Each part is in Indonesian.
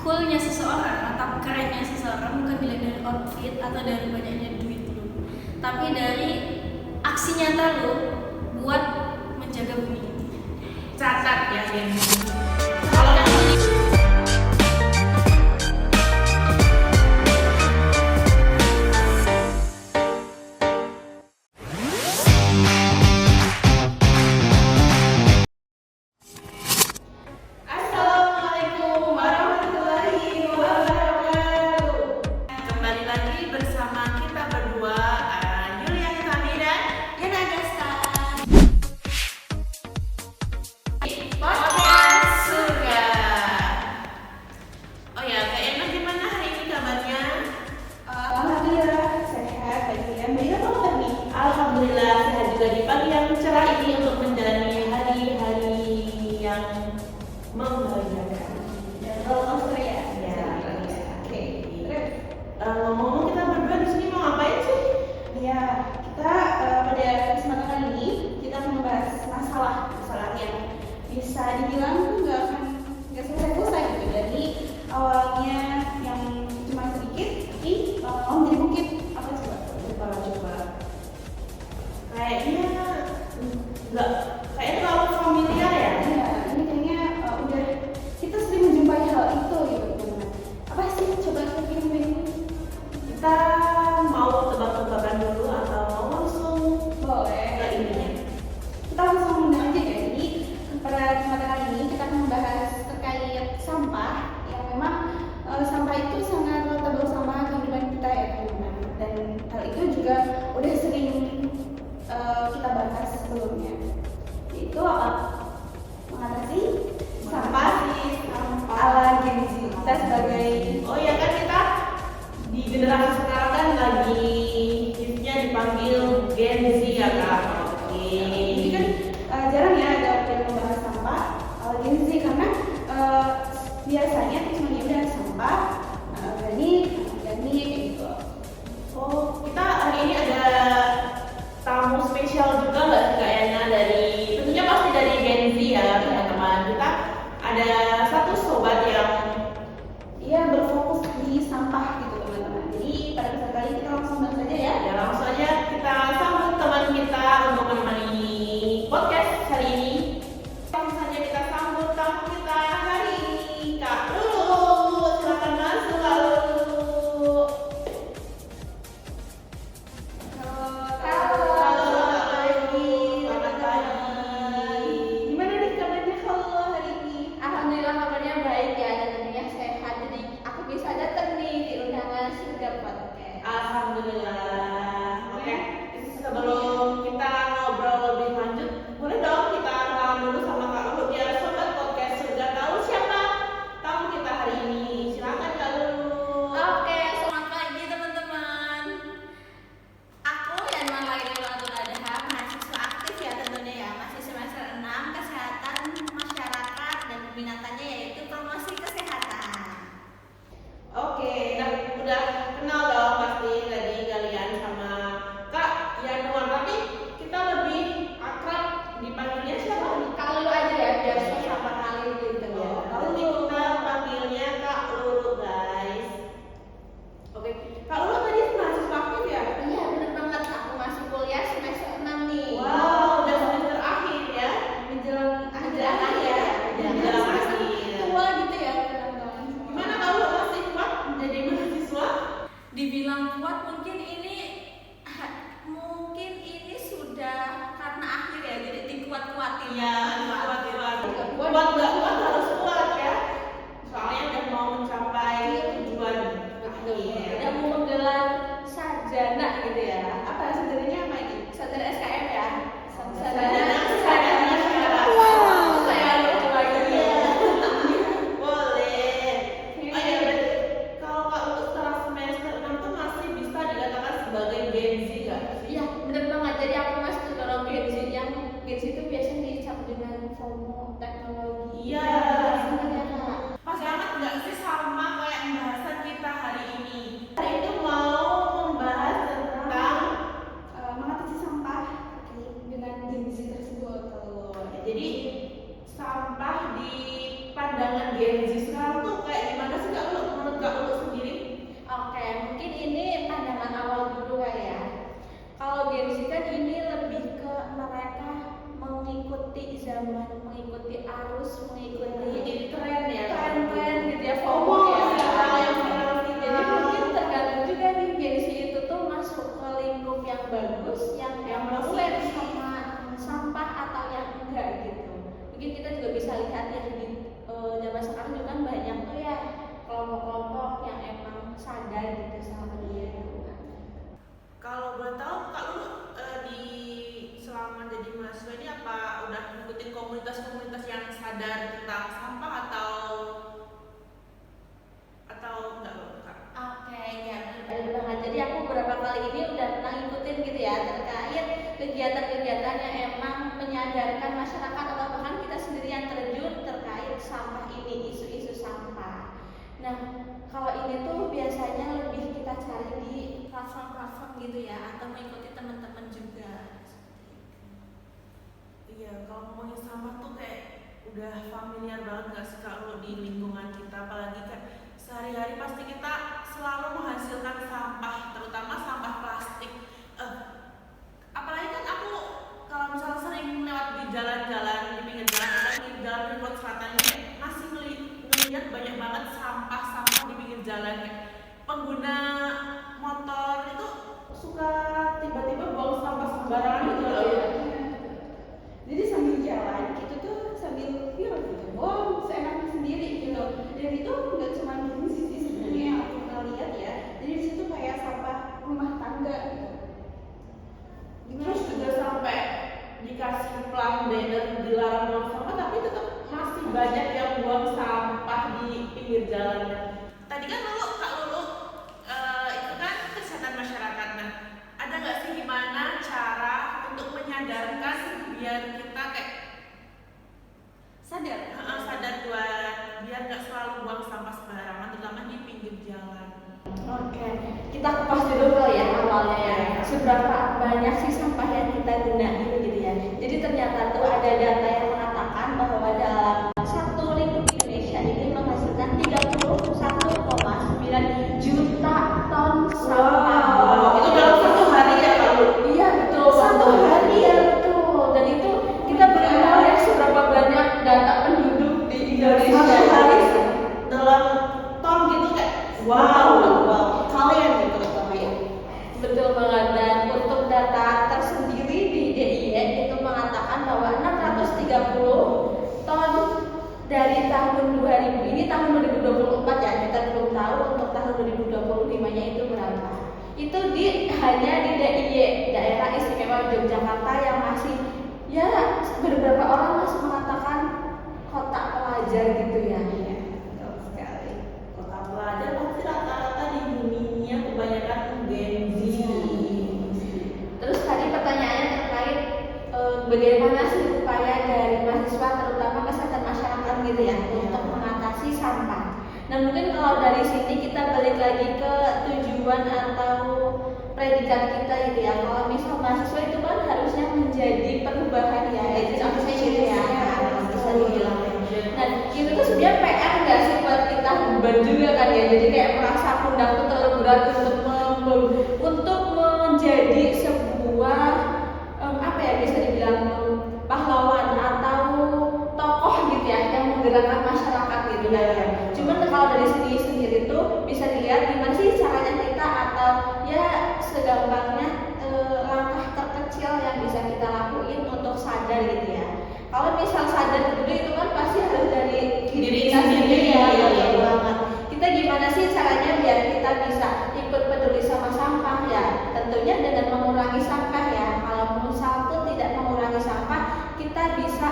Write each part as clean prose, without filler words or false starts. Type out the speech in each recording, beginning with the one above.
coolnya seseorang atau kerennya seseorang bukan dilihat dari outfit atau dari banyaknya duit lu, tapi dari aksi nyata lu buat menjaga bumi. Catat ya, Gen. Assalamualaikum warahmatullahi wabarakatuh. Kembali lagi bersama kita berdua, Yulia Hitami dan Yana Agasta. Podcast Surga. Oh ya, Kak Emma gimana hari ini kabarnya? Alhamdulillah sehat pagi yang baik. Apa kabar nih? Alhamdulillah sehat juga di pagi yang cerah ini untuk menjalani hari-hari yang membahagiakan. Dan roller coaster ya. Ya. Oke. Terus, Ngomong-ngomong kita berdua di sini mau ngapain sih? ya kita pada kesempatan kali ini kita akan membahas masalah yang bisa dibilang tuh nggak selesai gitu. Dari awalnya yang cuma sedikit, tapi mau menjadi bukit. Apa coba? Kayaknya nggak kayak terlalu familiar ya. Ya, ini kayaknya udah kita sering menjumpai hal itu gitu teman-teman. Apa sih? Coba kita kirim. Kita mau tebak-tebakan dulu atau mau langsung Boleh. ke intinya? Kita langsung mulai aja ya. Jadi pada kesempatan kali ini kita akan membahas terkait sampah yang memang sampah itu sangat relatable sama kehidupan kita ya teman-teman. Dan hal itu juga udah sering kita bahas sebelumnya. Yaitu apa? Mengatasi sampah ala Gen Z. Kita sebagai Oh ya kan kita di generasi sekarang kan lagi hitsnya dipanggil Gen Z ya Kak. Oke. Jadi kan jarang ya ada yang membahas sampah ala Gen Z karena biasanya cuma ya udah sampah organik kayak gitu. Oh, kita hari ini ada tamu spesial juga nggak sih kayaknya dari tentunya pasti dari Gen Z ya teman-teman. Kita ada satu sobat yang Ia berfokus di sampah gitu teman-teman. Jadi pada kesempatan kali ini kita langsung bahas aja ya. ya langsung aja kita sambut teman kita untuk menemani podcast hari ini. Langsung saja kita sambut tamu kita hari ini, Kak Lulu. Silakan masuk Kak Lulu. Halo pagi, selamat pagi. Gimana nih kabarnya kalau hari ini? Alhamdulillah kabarnya baik ya dan tentunya sehat, jadi aku bisa datang nih di undangan Surga Podcast. Alhamdulillah. Oke, sebelum kita ngobrol lebih lanjut, boleh dong kita kenalan dulu sama Kak Lulu biar sobat podcast sudah tahu siapa tamu kita hari ini. Silakan Kak Lulu. Oke, selamat pagi teman-teman. Aku Yanma Lailul Atul Adha, mahasiswa aktif ya tentunya ya, masih semester 6 Kesehatan Masyarakat dan peminatannya yaitu promosi kesehatan. Oke, udah kenal dong pasti tadi kalian sama Kak Yanuar, tapi kita lebih akrab dipanggilnya siapa nih? Kalau lu aja ya biar siapa kali gitu ya. Oh, kalau kita panggilnya Kak Lulu guys. Oke, Kak Lulu tadi mahasiswa aktif ya? Iya bener banget, aku masih kuliah semester 6 nih. Wow, udah semester akhir ya? Menjelang akhir ya. Menjelang akhir. Tua gitu ya teman-teman. Gimana Kak Lulu masih kuat menjadi mahasiswa? Dibilang kuat mungkin ini sudah karena akhir ya, jadi dikuat-kuatin. Iya, kuat. Kuat. Nggak kuat harus kuat ya. Soalnya udah mau mencapai tujuan akhir. Udah mau menggelar sarjana gitu ya. Apa sebenarnya apa ini? Sarjana SKM ya. Sarjana masyarakat. Saya lupa lagi. Boleh. Oh ya berarti kalau Kak Lulu setelah semester 6 tuh masih bisa dikatakan sebagai Gen Z nggak sih? Iya, bener banget. Jadi aku masuk ke dalam Gen Z yang Gen Z itu biasanya dicap dengan FOMO teknologi. Iya. Sebenarnya Kak. Pas banget nggak sih sama kayak pembahasan kita hari ini? Hari ini mau membahas tentang Mengatasi sampah dengan Gen Z tersebut. jadi sampah di pandangan Gen Z sekarang tuh kayak gimana sih Kak kan ini lebih ke mereka mengikuti zaman, mengikuti arus, mengikuti tren ya. tren gitu ya, FOMO FOMO ya. yang viral kita. Jadi mungkin tergantung juga nih Gen Z itu tuh masuk ke lingkup yang bagus, yang aware sama sampah atau yang enggak gitu. Mungkin kita juga bisa lihat ya di zaman sekarang juga kan banyak tuh ya kelompok-kelompok yang emang sadar gitu sama dunia lingkungan. Kalau boleh tahu Kak Lulu di selama jadi mahasiswa ini apa udah ngikutin komunitas-komunitas yang sadar tentang sampah atau enggak Kak? Oke, ya. Benar banget. Jadi aku beberapa kali ini udah pernah ngikutin gitu ya terkait kegiatan-kegiatan yang emang menyadarkan masyarakat atau bahkan kita sendiri yang terjun terkait sampah ini, isu-isu sampah. Nah, kalau ini tuh biasanya lebih kita cari di Platform-platform gitu ya, atau mengikuti teman-teman juga. Iya, kalau ngomongin sampah tuh kayak udah familiar banget gak sih Kak Lulu di lingkungan kita, apalagi kan sehari-hari pasti kita selalu menghasilkan sampah, terutama sampah plastik. Apalagi kan aku kalau misalnya sering lewat di jalan-jalan di pinggir jalan atau di jalan di Laut Selatan ini masih melihat banyak banget sampah-sampah di pinggir jalan. Pengguna motor itu suka tiba-tiba buang sampah sembarangan gitu loh. Jadi sambil jalan kita tuh sambil feel gitu, wow seenaknya sendiri gitu. Dan itu nggak cuma di sisi sebenarnya yang aku pernah lihat ya. Jadi di situ kayak sampah rumah tangga gitu. Terus juga sampai dikasih plat banner dilarang buang sampah, tapi tetap masih banyak yang buang sampah di pinggir jalan. Tadi kan Kak Lulu itu kan kesehatan masyarakat. Nah, ada nggak sih gimana cara untuk menyadarkan biar kita kayak sadar buat biar nggak selalu buang sampah sembarangan, terutama di pinggir jalan. Oke, kita kupas dulu kali ya awalnya ya. Seberapa banyak sih sampah yang kita gunain gitu ya. Jadi ternyata tuh ada data yang mengatakan bahwa dalam satu lingkup Indonesia ini menghasilkan 31,9 juta ton sampah. Wow, itu dalam satu hari ya Kak Lulu? Iya betul, satu hari ya betul. Dan itu kita berkenal ya seberapa banyak data penduduk di Indonesia. Satu hari dalam ton gitu kayak wow. Kalian gitu terutama ya. Betul banget. Dan untuk data tersendiri di DIY itu mengatakan bahwa 630 ton dari tahun 2000 ini tahun 2024 ya, kita belum tahu untuk tahun 2025-nya itu berapa. Itu hanya di DIY, daerah istimewa Yogyakarta, yang masih ya beberapa orang masih mengatakan kota pelajar gitu ya. Betul sekali. Kota pelajar pasti rata-rata di dunia kebanyakan Gen Z. Terus tadi pertanyaannya terkait bagaimana sih upaya dari mahasiswa terutama kesehatan masyarakat gitu ya untuk mengatasi sampah. Nah mungkin kalau dari sini kita balik lagi ke tujuan atau predikat kita gitu ya. Kalau misal mahasiswa itu kan harusnya menjadi perubahan ya, agent of change gitu ya, bisa dibilang. Nah itu tuh sebenarnya PR nggak sih buat kita, beban juga kan ya. Jadi kayak merasa pundak tuh terlalu berat untuk menjadi sebuah apa ya, bisa dibilang pahlawan atau tokoh gitu ya yang menggerakkan masyarakat gitu kan ya. Cuman kalau dari segi sendiri tuh bisa dilihat gimana sih caranya kita, atau ya segampangnya langkah terkecil yang bisa kita lakuin untuk sadar gitu ya. Kalau misal sadar dulu itu kan pasti harus dari diri kita sendiri ya, betul banget. Kita gimana sih caranya biar kita bisa ikut peduli sama sampah ya? Tentunya dengan mengurangi sampah ya. Kalau misal pun tidak mengurangi sampah, kita bisa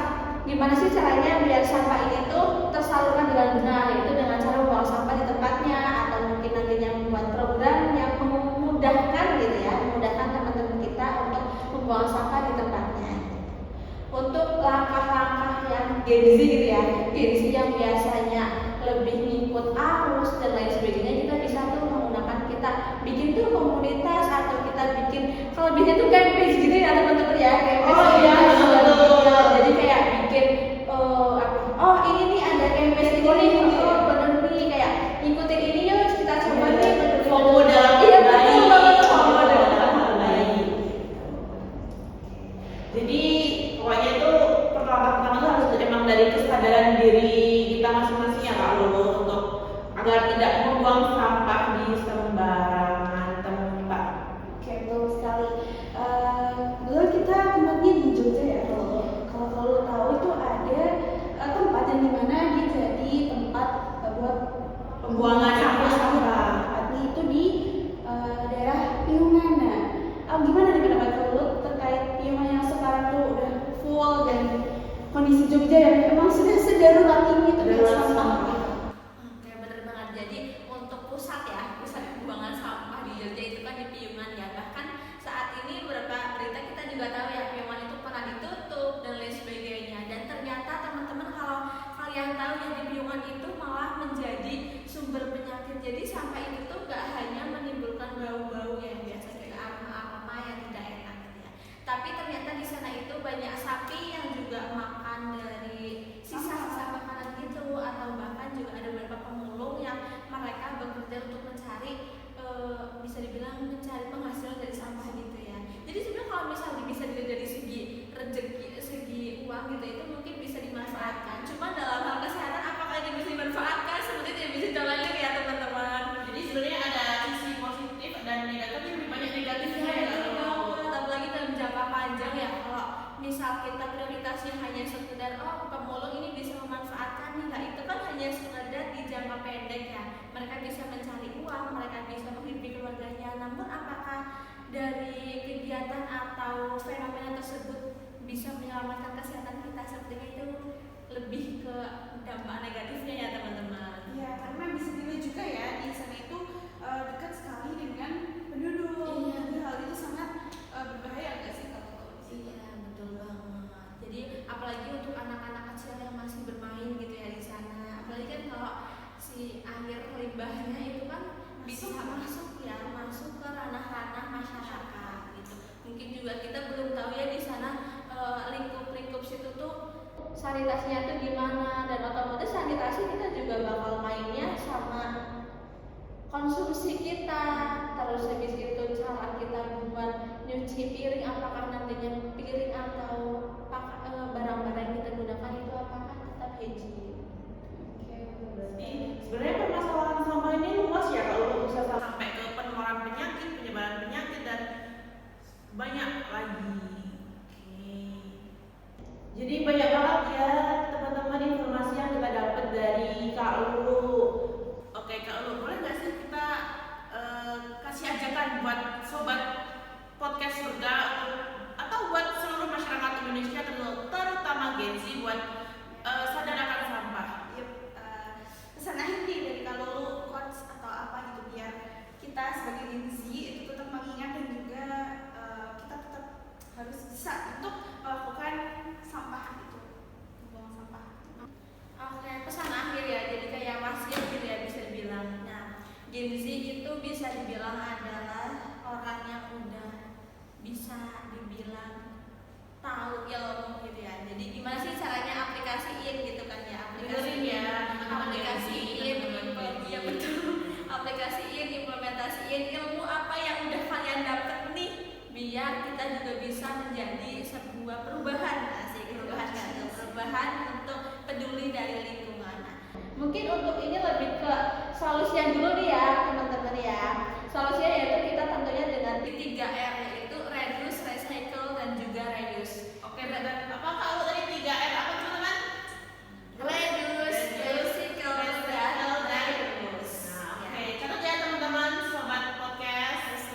gimana sih caranya biar sampah ini tuh tersalurkan dengan benar, yaitu dengan cara membuang sampah di tempatnya, atau mungkin nantinya membuat program yang memudahkan gitu ya, memudahkan teman-teman kita untuk membuang sampah di tempatnya. Untuk langkah-langkah yang Gen Z gitu ya, Gen Z yang biasanya lebih ngikut arus dan lain sebagainya, kita bisa tuh menggunakan, kita bikin tuh komunitas atau kita bikin, kalau bikin tuh campaign gitu ya teman-teman ya, campaign. Oh iya, betul. Jadi kayak bikin oh ini nih ada campaign ini nih, oh bener nih, kayak ikutin ini yuk kita coba nih. FOMO dalam iya baik. betul banget, FOMO dalam baik. Kak Lulu untuk agar tidak membuang sampah di sembarangan tempat? Oke, betul sekali. Dulu kita tempatnya di Jogja ya. Kalau lo tahu itu ada tempat yang dimana dia jadi tempat buat Pembuangan sampah. Tempatnya itu di daerah Piungan. Gimana nih pendapat lo terkait Piungan yang sekarang tuh udah full dan kondisi Jogja yang emang sudah sedarurat ini terkait Darurat sampah? sampah. Oke, bener banget. Jadi untuk pusat pembuangan sampah di Jogja itu kan di Piungan ya. Bahkan saat ini beberapa berita kita juga tahu ya Piungan itu pernah ditutup dan lain sebagainya. Dan ternyata teman-teman kalau kalian tahu ya di Piungan itu malah menjadi sumber penyakit. Jadi sampah itu tuh gak hanya menimbulkan bau-bau yang biasa kayak aroma yang tidak enak gitu ya. Tapi ternyata di sana itu banyak sapi yang juga makan dari sisa-sisa makanan gitu, atau bahkan juga ada beberapa pemulung yang mereka bekerja untuk mencari bisa dibilang mencari penghasilan dari sampah gitu ya. Jadi sebenarnya kalau misalnya bisa dilihat dari segi rezeki, segi uang gitu itu mungkin bisa dimanfaatkan. Cuma dalam hal kesehatan apakah ini bisa dimanfaatkan? Seperti tidak bisa dijalani ya teman-teman. Jadi sebenarnya ada sisi positif dan negatif, tapi lebih banyak negatifnya ya. Apalagi dalam jangka panjang ya, kalau misal kita prioritasnya hanya sekedar pemulung ini bisa memanfaatkan nih, nah itu kan hanya sekedar di jangka pendek ya. Mereka bisa mencari uang, mereka bisa menghidupi keluarganya. Namun apakah dari kegiatan atau fenomena tersebut bisa menyelamatkan kesehatan kita, sepertinya itu lebih ke dampak negatifnya ya teman-teman. Ya, karena bisa dilihat juga ya di sana itu dekat sekali dengan penduduk. Iya. Jadi hal itu sangat berbahaya nggak sih kalau di sini? Iya, betul banget. Jadi apalagi untuk anak-anak kecil yang masih bermain gitu ya di sana. Apalagi kan kalau si air limbahnya itu kan bisa masuk ke ranah-ranah masyarakat gitu. Mungkin juga kita belum tahu ya di sana lingkup-lingkup situ tuh sanitasinya tuh gimana, dan otomatis sanitasi kita juga bakal mainnya sama konsumsi kita. Terus habis itu cara kita buat nyuci piring, apakah nantinya piring atau barang-barang yang kita gunakan itu apakah tetap hygiene. Sebenarnya permasalahan sampah ini luas ya, kalau bisa sampai ke penularan penyakit, penyebaran penyakit dan banyak lagi. Jadi banyak banget ya teman-teman informasi yang kita dapat dari Kak Lulu. Oke Kak Lulu, boleh nggak sih kita kasih ajakan buat sobat podcast surga atau buat seluruh masyarakat Indonesia, terutama Gen Z, buat sadar akan sampah? Pesan akhir nih dari kalau quotes atau apa gitu biar kita sebagai Gen Z itu tetap mengingat dan juga kita tetap harus bisa untuk melakukan sampah itu, membuang sampah. Oke, pesan akhir ya, jadi kayak wasiat gitu ya bisa dibilang. Nah, Gen Z itu bisa dibilang adalah orang yang udah bisa dibilang tahu ilmu gitu ya. Jadi gimana sih caranya aplikasiin gitu kan ya? Dengerin ya, aplikasiin, ya betul. Aplikasiin, implementasiin ilmu apa yang udah kalian dapet nih, biar kita juga bisa menjadi sebuah perubahan, perubahan untuk peduli dari lingkungan. Nah, Mungkin untuk ini lebih ke solusinya dulu nih ya teman-teman ya. Solusinya yaitu kita tentunya dengan 3R, yaitu reduce, recycle, dan juga reuse. Oke, dan apa kalau tadi 3R apa teman-teman? Reduce, recycle, dan reuse. Nah, oke, catat ya teman-teman sobat podcast.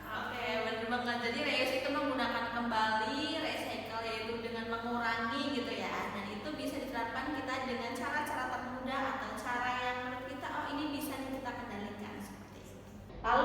Oke, benar banget. Jadi reuse itu menggunakan kembali, recycle yaitu dengan mengurangi gitu ya. Dan itu bisa diterapkan kita dengan cara-cara termudah atau cara yang menurut kita ini bisa nih kita kendalikan seperti itu. Lalu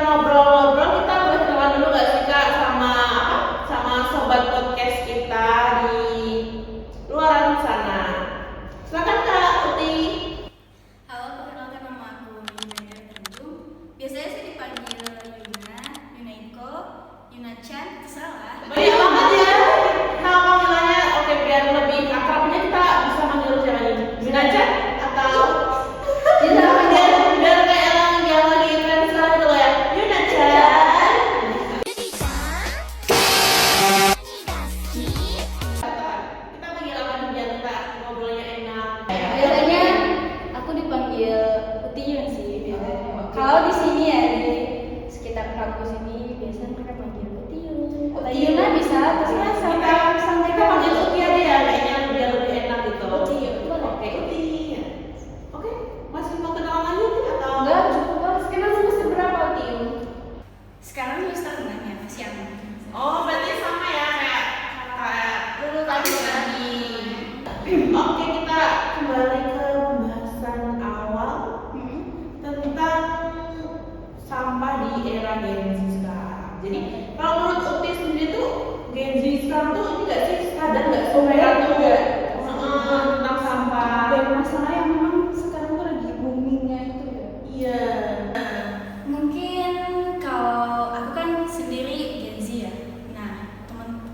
ngobrol-ngobrol, kita boleh kenalan dulu gak sih Kak sama apa? Sama sobat podcast kita di luaran sana. Silakan Kak Uti. Halo, perkenalkan nama aku Yuna Tanjung. Biasanya sih dipanggil Yuna, Yunaiko, Yuna-chan, terserah. Banyak banget ya nama panggilannya. Oke, biar lebih akrabnya kita bisa manggil siapa nih? Yuna-chan atau biar kayak yang lagi tren sekarang itu loh ya. Yuna-chan. Kita panggil apa nih biar kita ngobrolnya enak. Biasanya aku dipanggil Utiyun sih biasanya. Kalau di sini ya di sekitar kampus ini biasanya mereka panggil Utiyun. Atau Yuna bisa, terserah sampai Kita panggil Uti aja ya, kayaknya biar lebih enak gitu. Uti, boleh. Oke, Uti. Oke, masih mau kenalan lagi Uti atau? Enggak, cukup banget. Sekarang semester berapa Utiyun? Sekarang semester 6 ya, masih aman. Oh, berarti sama ya kayak dulu tadi. Oke, kita kembali ke pembahasan awal tentang sampah di era Gen Z sekarang. Jadi, kalau menurut Uti sendiri tuh Gen Z sekarang tuh ini nggak sih sadar nggak sih mereka tuh tentang sampah? Dan masalah yang memang sekarang tuh lagi boomingnya itu ya. Iya. Mungkin kalau aku kan sendiri Gen Z ya. Nah,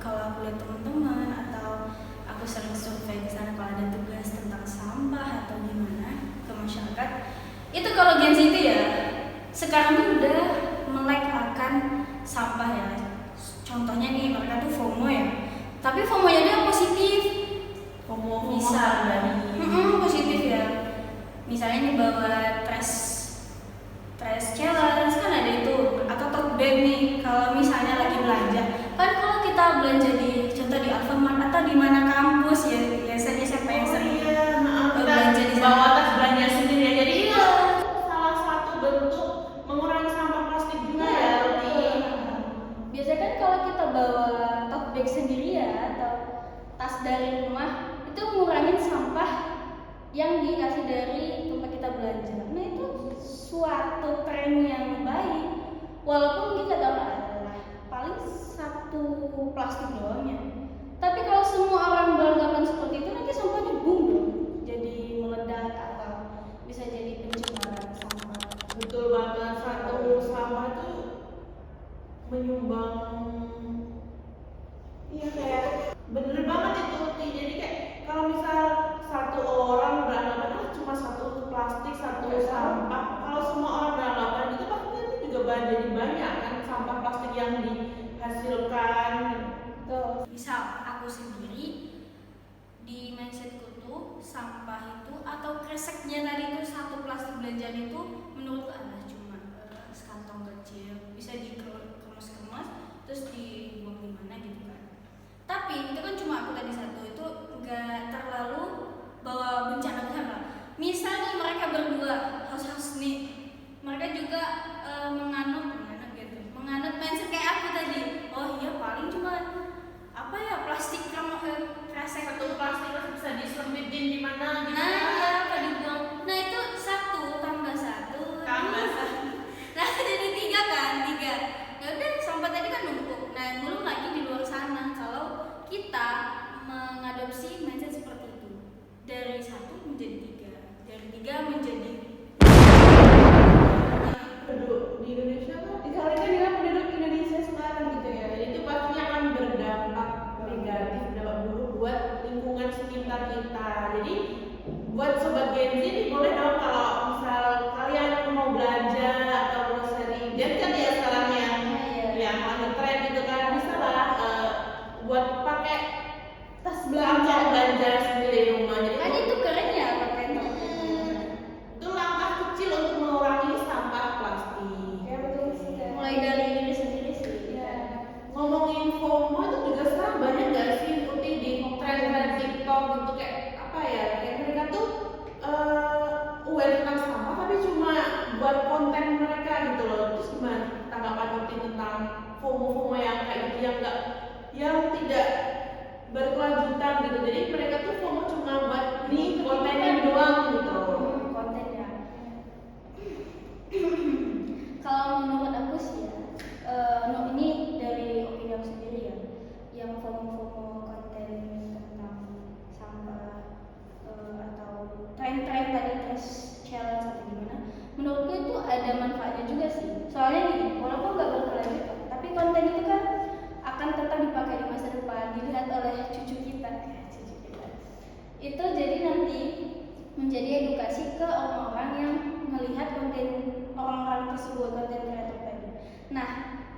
kalau aku lihat teman-teman atau aku sering survei ke sana kalau ada tugas tentang sampah atau gimana ke masyarakat, itu kalau Gen Z itu ya sekarang tuh udah melek akan sampah ya. Contohnya nih mereka tuh FOMO ya. Tapi FOMO-nya dia positif. Ngomong Misal dari positif ya. Misalnya nih bawa trash challenge kan ada itu, atau tote bag nih kalau misalnya lagi belanja. Kan kalau kita belanja di contoh di Alfamart atau di mana kampus ya, biasanya siapa yang sering belanja di sana. bawa tas belanja sendiri ya. Jadi itu salah satu bentuk mengurangi sampah plastik juga ya, Uti. Biasanya kan kalau kita bawa tote bag sendiri ya atau tas dari rumah itu ngurangin sampah yang dikasih dari tempat kita belanja. Nah itu suatu tren yang baik. Walaupun kita tahu adalah paling satu plastik doang ya. Tapi kalau semua orang beranggapan seperti itu nanti sampahnya boom dong. Jadi meledak atau bisa jadi pencemaran sampah. Betul banget, satu sampah tuh menyumbang. Iya kayak bener banget itu Uti. Jadi kayak kalau misal satu orang beranggapan cuma satu plastik, satu sampah. Kalau semua orang beranggapan itu pasti nanti juga jadi banyak kan sampah plastik yang dihasilkan. Tuh. Misal aku sendiri di mindsetku tuh sampah itu atau kreseknya tadi tuh satu plastik belanjaan itu menurutku adalah cuma sekantong kecil, bisa dikemas-kemas terus dibuang di mana gitu kan. Tapi itu kan cuma aku tadi satu, itu nggak terlalu bawa bencana besar lah. Misal nih mereka berdua host nih, mereka juga menganut mindset kayak aku tadi. Oh iya paling cuma apa ya plastik kresek Satu plastik terus bisa disempitin di mana gitu. nah ya apa dibuang. Nah itu satu tambah satu nah jadi 3 kan 3. Ya udah sampah tadi kan numpuk. Nah belum lagi di luar sana kalau kita mengadopsi mindset seperti itu, dari 1 menjadi 3, dari 3 menjadi Penduduk di Indonesia kan Dikalikan dengan penduduk Indonesia sekarang gitu ya. dan itu pastinya akan berdampak negatif, berdampak buruk buat lingkungan sekitar kita. Jadi buat sobat Gen Z ini boleh dong kalau misal kalian mau belanja atau grocery, dan kan ya sekarang yang lagi tren gitu kan, bisa lah buat pakai Tas kantong belanja sendiri di rumah. Jadi Kan itu keren ya pakai tote bag. itu langkah kecil untuk mengurangi sampah plastik. Ya betul sih. Ya. Mulai dari diri sendiri sih. Ya. Ngomongin FOMO itu juga sekarang banyak gak sih Uti di tren-tren TikTok gitu kayak apa ya, kayak mereka tuh aware tentang sampah tapi cuma buat konten mereka gitu loh. Terus gimana tanggapan Uti tentang FOMO yang kayak gitu yang tidak berkelanjutan gitu. Jadi mereka tuh FOMO cuma buat nih kontenin doang gitu. Konten ya. Kalau menurut aku Soalnya gini, walaupun nggak berkelanjutan, tapi konten itu kan akan tetap dipakai di masa depan, dilihat oleh cucu kita. Itu jadi nanti menjadi edukasi ke orang-orang yang melihat konten orang-orang tersebut, konten kreator tadi. Nah,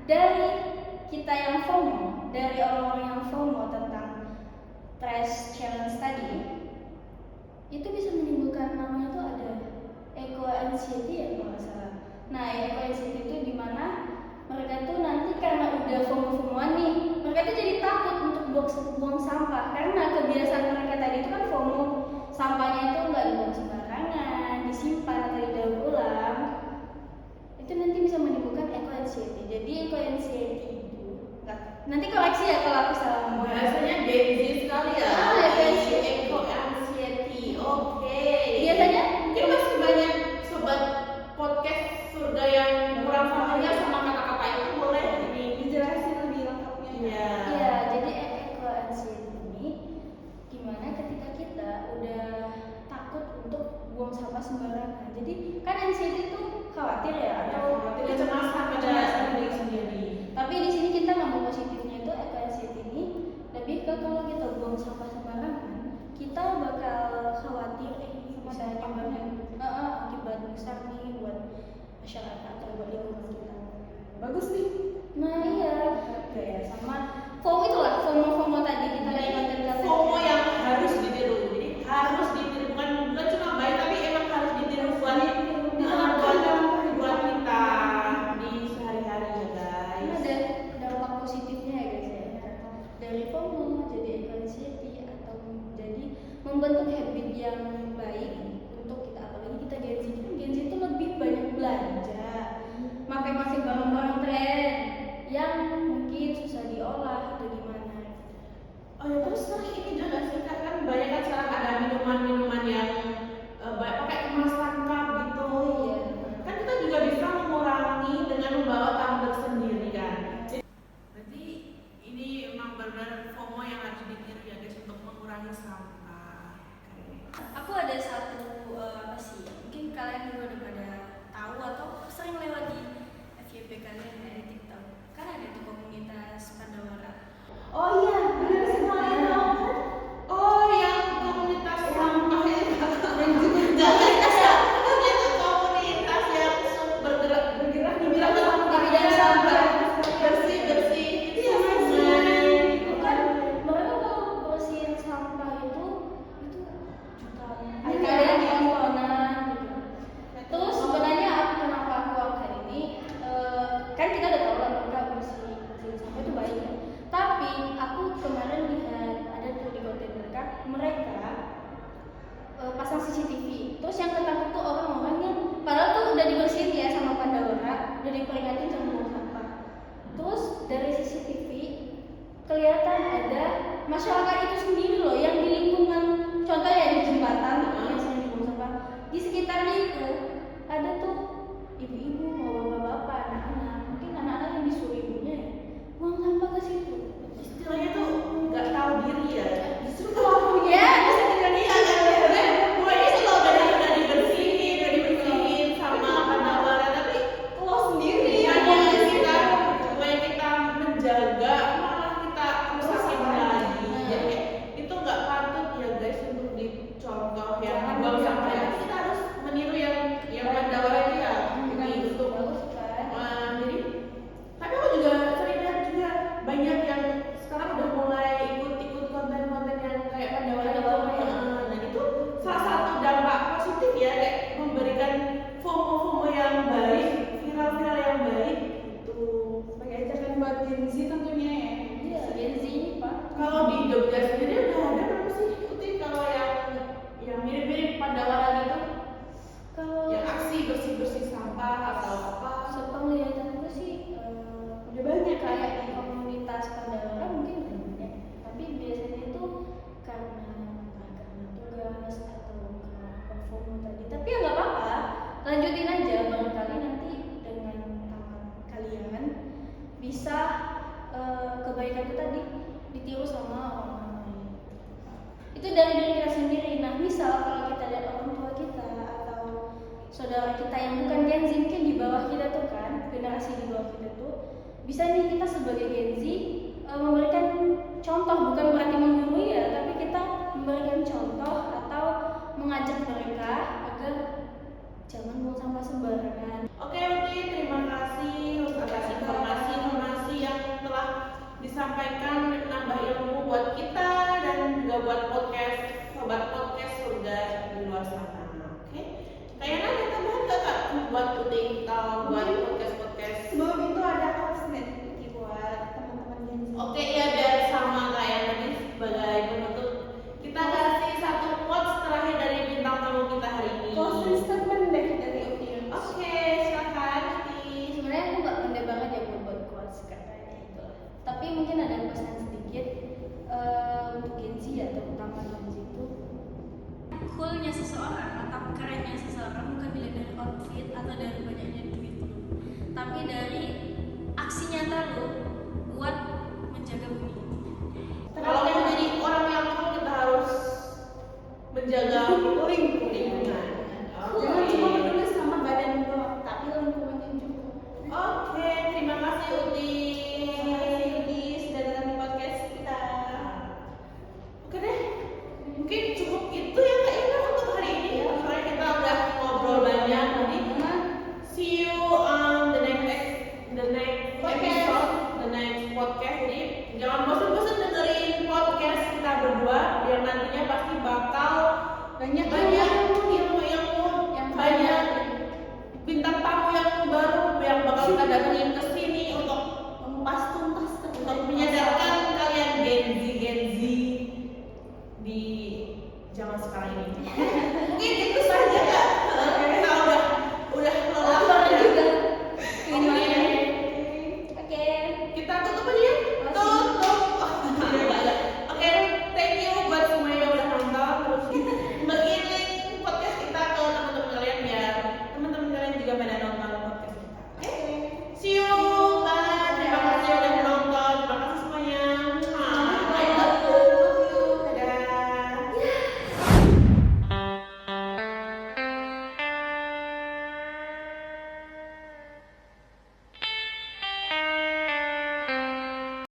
dari kita yang FOMO, dari orang-orang yang FOMO tentang trash challenge tadi, itu bisa menimbulkan namanya tuh ada eco anxiety ya kalau nggak salah. Nah, eco anxiety itu dimana mereka tuh nanti karena udah FOMO-FOMOan nih, mereka tuh jadi takut untuk buang sampah karena kebiasaan mereka tadi itu kan FOMO, sampahnya itu nggak dibuang sembarangan, disimpan atau didaur ulang. Itu nanti bisa menimbulkan eco anxiety. Jadi eco anxiety itu nanti koreksi ya kalau aku salah ngomong. Bahasanya Gen Z sekali ya. Eco anxiety. Oke. Biasanya Mungkin masih banyak sobat podcast surga yang kurang familiar sama kata-kata itu, boleh dijelasin lebih lengkapnya. Iya. Iya, jadi eco anxiety ini gimana ketika kita udah takut untuk buang sampah sembarangan. Jadi kan anxiety itu khawatir ya atau kecemasan pada diri sendiri. Tapi di sini kita ngambil positifnya itu eco anxiety ini lebih ke kalau kita buang sampah sembarangan, kita bakal khawatir bisa nyumbangin akibat besar nih buat masyarakat atau buat lingkungan kita. Bagus nih. Nah iya, ya sama FOMO itulah FOMO tadi kita lihat konten FOMO yang harus ditiru. Jadi harus ditiru, bukan cuma baik tapi emang harus ditiru buat kita di sehari-hari ya guys. ada dampak positifnya ya guys ya. Dari FOMO jadi eco anxiety atau jadi membentuk habit yang baik untuk kita, apalagi kita Gen Z. Gen Z itu lebih banyak belanja, masih barang-barang tren yang mungkin susah diolah atau gimana. Oh ya, terus ini juga sih kan banyak kan sekarang ada minuman-minuman yang pakai kemasan cup gitu. Iya. Kan kita juga bisa mengurangi dengan membawa tumbler sendiri kan. Berarti ini memang benar-benar FOMO yang harus ditiru ya guys untuk mengurangi sampah. Aku ada satu apa sih? Mungkin kalian juga udah pada tahu atau sering lewat di FYP kalian ya, di TikTok. Kan ada tuh komunitas Pandawara. Oh iya, benar sekali dong. Oh, yang komunitas sampah itu. Komunitas ya. Itu komunitas yang bergerak di bidang sampah. Bersih. Itu ya sungai. Itu kan mereka kalau bersihin sampah itu jutaan. Ada yang tontonan gitu. Terus sebenarnya kenapa aku angkat ini? Kan kita udah tahu lah mereka bersihin sampah itu baik ya. Tapi aku kemarin lihat ada tuh di konten mereka pasang CCTV. Terus yang ketangkep tuh orang-orang yang padahal tuh udah dibersihin ya sama Pandawara, udah diperingatin sama buang sampah. Terus dari CCTV kelihatan ada masyarakat itu sendiri loh yang di lingkungan, contoh ya di jembatan yang sering dibuang sampah. Di sekitarnya itu ada tuh ibu-ibu, bapak-bapak, anak-anak. Mungkin anak-anak yang disuruh ibunya ya buang sampah ke situ. Istilahnya tuh nggak tahu diri ya. Justru Ya, bisa tinggal di gue itu loh udah dibersihin sama Pandawara, tapi lo sendiri bukannya kita menjaga, malah kita rusakin lagi. Jadi itu nggak patut ya guys untuk dicontoh ya. Buang sampah ya. Kita harus meniru yang Pandawara itu ya. Ini untuk jadi. Tapi aku juga sering lihat juga banyak yang sekarang udah mulai ikut konten-konten yang kayak Pandawara itu. Dan itu salah satu dampak positif ya, kayak memberikan FOMO yang baik, viral yang baik itu. sebagai ajakan buat Gen Z tentunya ya. Iya, Gen Z ini Pak. Kalau di Jogja sendiri udah ada berapa sih ikutin kalau yang mirip-mirip Pandawara gitu? Kalau Yang aksi bersih-bersih sampah atau apa? sepenglihatan aku sih udah banyak kayak di komunitas Pandawara mungkin udah banyak. Tapi biasanya itu karena tugas atau karena FOMO tadi. Tapi ya nggak apa-apa, lanjutin aja, barangkali nanti dengan tangan kalian bisa kebaikan itu tadi ditiru sama orang lain. Itu dari diri kita sendiri. Nah, misal kalau kita lihat orang tua kita atau saudara kita yang bukan Gen Z, mungkin di bawah kita tuh kan, generasi bawah kita tuh bisa nih kita sebagai Gen Z memberikan contoh, bukan berarti menggurui ya, tapi kita memberikan contoh atau mengajak mereka agar jangan buang sampah sembarangan. Oke, terima kasih atas informasi yang telah disampaikan, menambah ilmu buat kita dan juga buat sobat podcast surga di luar sana. Oke, kayaknya ada tambahan nggak Kak buat Uti atau buat podcast? Sebelum itu ada quotes nggak nih buat teman-teman Gen Z? Oke, ya biar sama kayak tadi sebagai penutup kita kasih satu quotes terakhir dari bintang tamu kita hari ini. Closing statement deh dari Optimus. Oke, silakan Uti. Sebenarnya aku nggak pandai banget ya buat quotes katanya itu, tapi mungkin ada pesan sedikit untuk Gen Z ya, terutama Gen Z itu. Coolnya seseorang atau kerennya seseorang bukan dilihat dari outfit atau dari banyaknya duit lu, tapi dari aksi nyata lu buat menjaga bumi. Kalau mau jadi orang yang cool kita harus menjaga lingkungan. Jangan cuma peduli sama badan doang, tapi lingkungannya juga. Oke, terima kasih Uti. Sudah datang di podcast kita. Oke deh, mungkin cukup itu ya Kak Ina untuk hari ini. Soalnya kita udah ngobrol banyak tadi. See you on the next episode, the next podcast. Jadi jangan bosan-bosan dengerin podcast kita berdua, yang nantinya pasti bakal Banyak